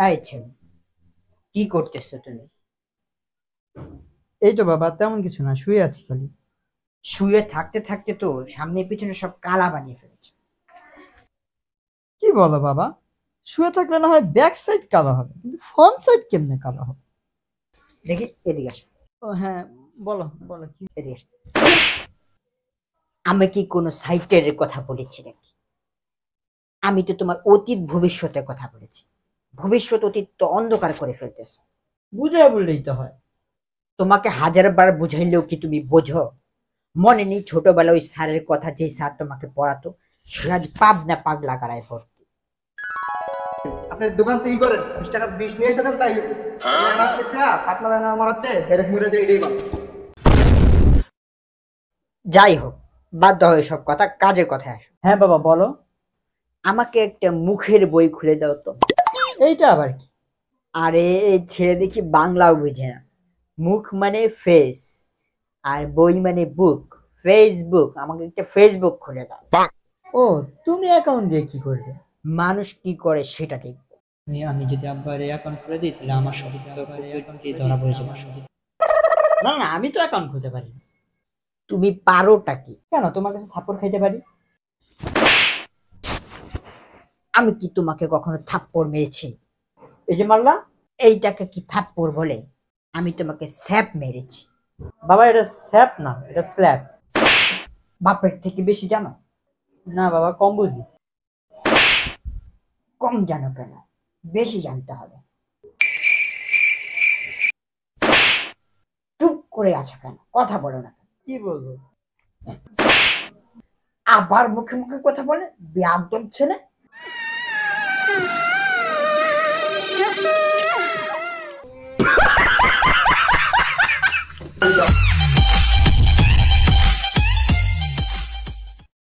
এই ছেলে, কি করতেছো তুমি? এই তো বাবা, তেমন কিছু না, শুয়ে আছি খালি। শুয়ে থাকতে থাকতে তো সামনে পিছনে সব কালা বানিয়ে ফেলেছো। কি বলো বাবা? শুয়ে থাকলে না হয় ব্যাক সাইড কালো হবে, কিন্তু ফ্রন্ট সাইড কেমনে কালো হবে? দেখি, এদিকে আসো। ও হ্যাঁ, বলো বলো কি? এদিকে আসো। আমি কি কোনো সাইটের কথা বলেছি নাকি? আমি তো তোমার অতীত ভবিষ্যতের কথা বলেছি। ভবিষ্যৎ অতীত তো অন্ধকার করে ফেলতেছে। বুঝে বললেই তো হয়। তোমাকে হাজারবার বুঝাইলেও কি তুমি বোঝো? মনে নেই ছোটবেলায় ওই স্যারের কথা, যে স্যার তোমাকে পড়াতো, সে আজ পাবনা পাগলা গারায় ভর্তি। আপনি দোকান থেকে কি করেন? 20 টাকা বিষ নিয়ে এসেছেন তাই আমার শিক্ষা পাতলা না আমার হচ্ছে বেরেক মুড়ে দিয়ে এটাই ভালো। যাই হোক, বাধ্য হয়ে সব কথা, কাজের কথায় আসো। হ্যাঁ বাবা, বলো। আমাকে একটা মুখের বই খুলে দাও তো। এইটা আবার কি? আরে, এই ছেলে দেখি বাংলাও বুঝে না। মুখ মানে ফেস, আর বই মানে বুক। ফেসবুক, আমাকে একটা ফেসবুক খুলে দাও। ও, তুমি অ্যাকাউন্ট দিয়ে কি করবে? মানুষ কি করে সেটা দেখবো। আমি যদি আব্বার অ্যাকাউন্ট খুলে দিই তাহলে আমার সাথে ধরা পড়ে যাবে। না না, আমি তো অ্যাকাউন্ট খুলতে পারি না। তুমি পারোটা কি? কেন, তোমার কাছে থাপ্পড় খাইতে পারি? আমি কি তোমাকে কখনো থাপ্পড় মেরেছি? এই যে মারলা। এইটাকে কি থাপ্পড় বলে? আমি তোমাকে স্যাপ মেরেছি। বাবা, এটা স্যাপ না, এটা স্ল্যাপ। বাপের থেকে বেশি জানো? না বাবা, কম বুঝি। কম জানো কেন? বেশি জানতে হবে। চুপ করে আছো কেন? কথা বলো না কেন? কি বলবো? আবার মুখে মুখে কথা বলে, বেয়াদব ছেলে।